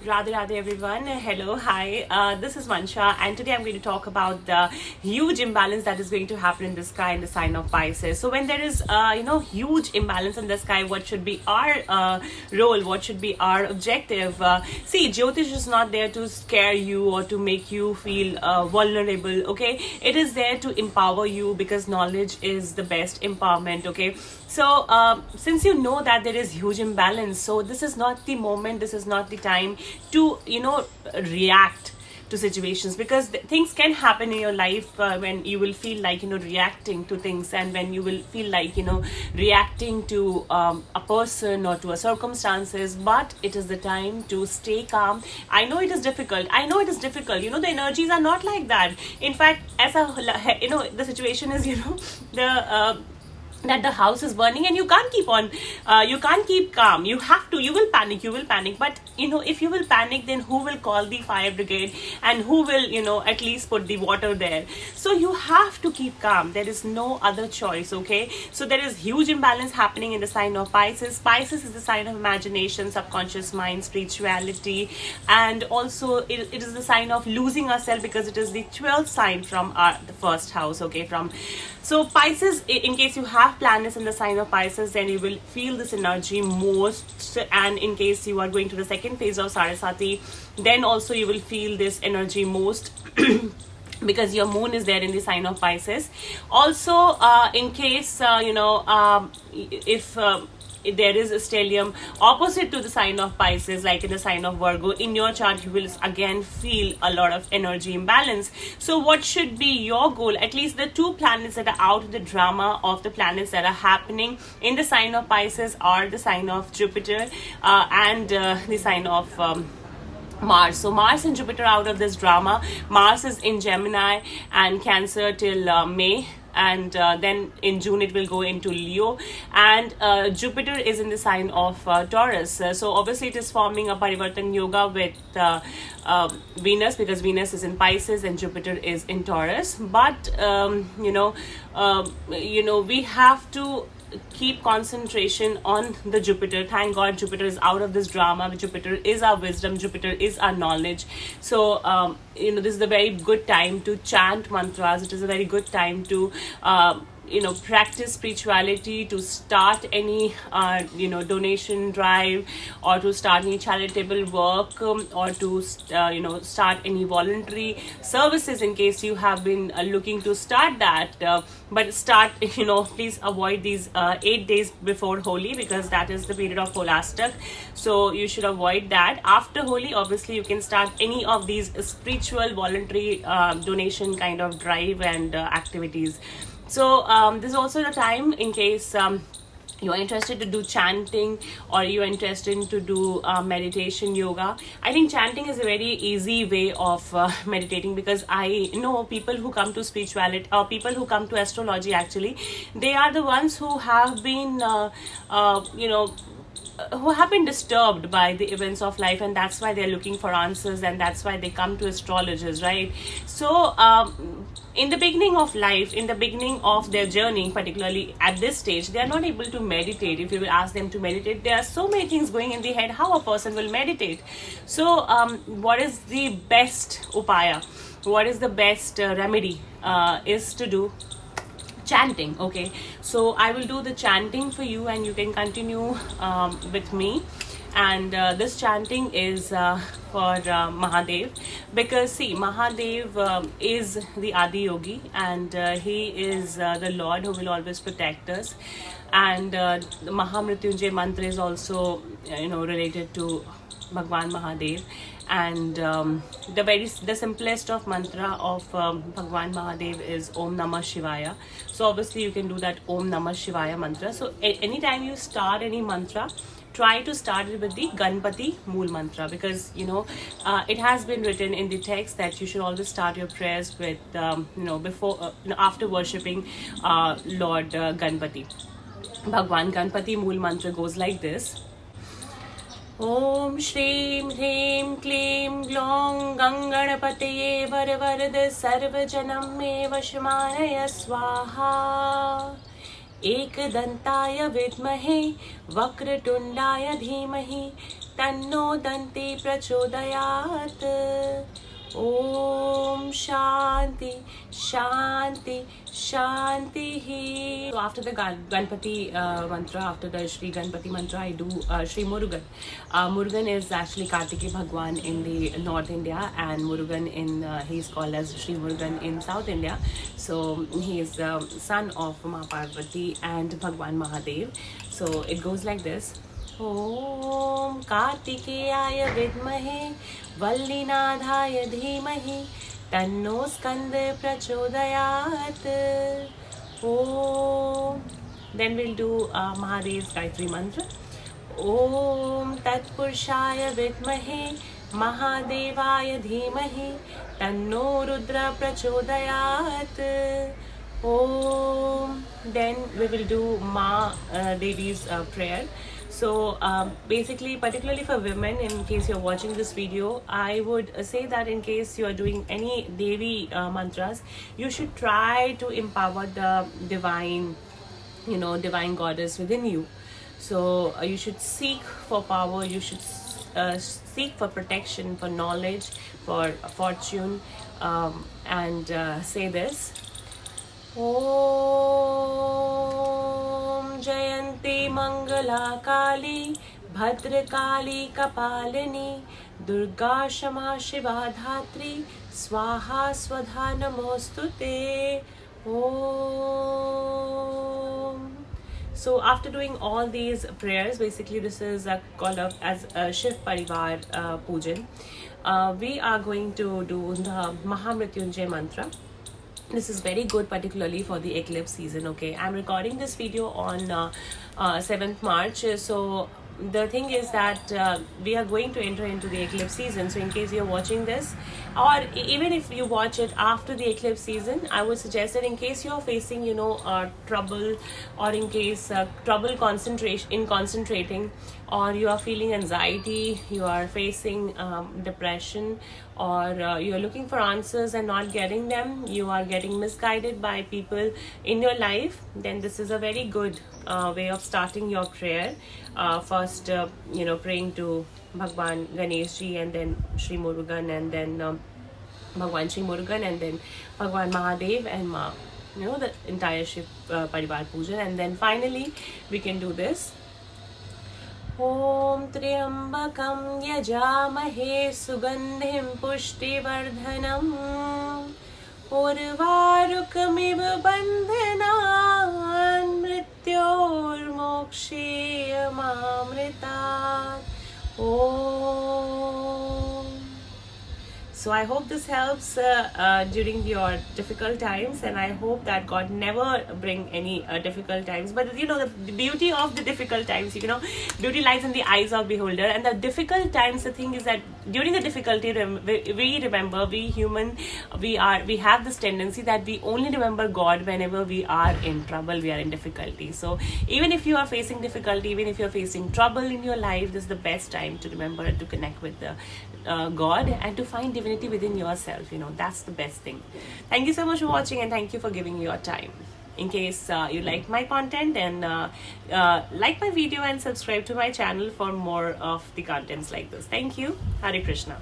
Radhe Radhe everyone. Hello, hi. This is Mansha, and today I'm going to talk about the huge imbalance that is going to happen in the sky in the sign of Pisces. So when there is, huge imbalance in the sky, what should be our role? What should be our objective? See, Jyotish is not there to scare you or to make you feel vulnerable. Okay, it is there to empower you because knowledge is the best empowerment. Okay, so since you know that there is huge imbalance, so this is not the moment. This is not the time to react to situations, because things can happen in your life when you will feel like reacting to things, and when you will feel like reacting to a person or to a circumstances. But it is the time to stay calm. I know it is difficult. The energies are not like that. In fact, as a the situation is the that the house is burning, and you can't keep on you can't keep calm. You will panic, but if you will panic, then who will call the fire brigade, and who will at least put the water there? So you have to keep calm. There is no other choice. Okay, so there is huge imbalance happening in the sign of Pisces is the sign of imagination, subconscious mind, spirituality, and also it is the sign of losing ourselves, because it is the 12th sign from the first house. Okay, from so Pisces, in case you have planets in the sign of Pisces, then you will feel this energy most. And in case you are going to the second phase of Saraswati, then also you will feel this energy most. Because your moon is there in the sign of Pisces. Also, in case if there is a stellium opposite to the sign of Pisces, like in the sign of Virgo, in your chart, you will again feel a lot of energy imbalance. So what should be your goal? At least the two planets that are out of the drama of the planets that are happening in the sign of Pisces are the sign of Jupiter and the sign of Mars. So Mars and Jupiter out of this drama. Mars is in Gemini and Cancer till May, and then in June it will go into Leo, and Jupiter is in the sign of Taurus. So obviously it is forming a Parivartan Yoga with Venus, because Venus is in Pisces and Jupiter is in Taurus. But we have to keep concentration on the Jupiter. Thank God Jupiter is out of this drama. Jupiter is our wisdom. Jupiter is our knowledge. So this is a very good time to chant mantras. It is a very good time to practice spirituality, to start any donation drive, or to start any charitable work, or to start any voluntary services, in case you have been looking to start that. But start, please avoid these 8 days before Holi, because that is the period of Holastak. So you should avoid that. After Holi, obviously you can start any of these spiritual voluntary donation kind of drive and activities. So this is also the time, in case you are interested to do chanting, or you are interested to do meditation yoga. I think chanting is a very easy way of meditating, because I know people who come to spirituality, or people who come to astrology, actually they are the ones who have been who have been disturbed by the events of life, and that's why they're looking for answers, and that's why they come to astrologers, right? So in the beginning of life, in the beginning of their journey, particularly at this stage, they are not able to meditate. If you will ask them to meditate, there are so many things going in the head. How a person will meditate? So what is the best upaya? What is the best remedy? Is to do chanting. Okay, so I will do the chanting for you, and you can continue with me. And this chanting is for Mahadev, because see, Mahadev is the Adi Yogi, and he is the Lord who will always protect us. And the Mahamrityunjay mantra is also related to Bhagwan Mahadev. And the simplest of mantra of Bhagwan Mahadev is Om Namah Shivaya. So obviously you can do that Om Namah Shivaya mantra. So anytime you start any mantra, try to start it with the Ganpati Mool mantra, because it has been written in the text that you should always start your prayers with before after worshipping Lord Ganpati. Bhagwan Ganpati Mool mantra goes like this. Om Shreem Hreem Kleem Glong Ganganapataye Varvarad Sarvajanam Me Vashmanaya Swaha एकदन्ताय विद्महे वक्रतुण्डाय धीमहि तन्नो दन्ति प्रचोदयात्. Om Shanti Shanti Shanti. So after the Ganpati mantra, after the Shri Ganpati mantra, I do Shri Murugan. Murugan is actually Kartikeya Bhagwan in the North India, and Murugan he's called as Shri Murugan in South India. So he is son of Ma Parvati and Bhagwan Mahadev. So it goes like this. Om Kartikeya Vidmahe Vallinadhaya Dhimahi Tanno Skanda Prachodayat. Om. Then we'll do Mahadev's Gayatri Mantra. Om Tat Purushaya Vidmahe Mahadevaya Dhimahi Tanno Rudra Prachodayat. Om. Then we will do Ma Devi's prayer. So basically, particularly for women, in case you're watching this video, I would say that in case you are doing any Devi mantras, you should try to empower the divine, divine goddess within you. So you should seek for power, you should seek for protection, for knowledge, for fortune, and say this. Om Jayanti Mangala Kali Bhadrakali Kapalini Durga Shama Shiva Dhatri Swaha Swadha Namostute. Om. So after doing all these prayers, basically this is called up as a Shiv Parivar Pujan. We are going to do the Mahamrityunjay mantra. This is very good, particularly for the eclipse season. Okay, I'm recording this video on 7th March. So the thing is that we are going to enter into the eclipse season. So in case you're watching this, or even if you watch it after the eclipse season, I would suggest that in case you're facing trouble, or in case trouble concentrating, or you are feeling anxiety, you are facing depression, or you are looking for answers and not getting them, you are getting misguided by people in your life, then this is a very good way of starting your prayer. First, praying to Bhagwan Ganesh Ji, and then Shri Murugan, and then Bhagwan Shri Murugan, and then Bhagwan Mahadev, and the entire Shiv Parivar Pujan, and then finally we can do this. Om Triambakam Yajamahe Sugandhim Pushtivardhanam Urvarukamiv Bandhanan Mrityor Mokshiyamamritat. Om. So I hope this helps during your difficult times, and I hope that God never bring any difficult times. But the beauty of the difficult times, beauty lies in the eyes of beholder. And the difficult times, the thing is that during the difficulty, we remember, we human, we have this tendency that we only remember God whenever we are in trouble, we are in difficulty. So even if you are facing difficulty, even if you are facing trouble in your life, this is the best time to remember and to connect with the God, and to find divinity within yourself. That's the best thing. Thank you so much for watching, and thank you for giving your time. In case you like my content, then like my video and subscribe to my channel for more of the contents like this. Thank you. Hare Krishna.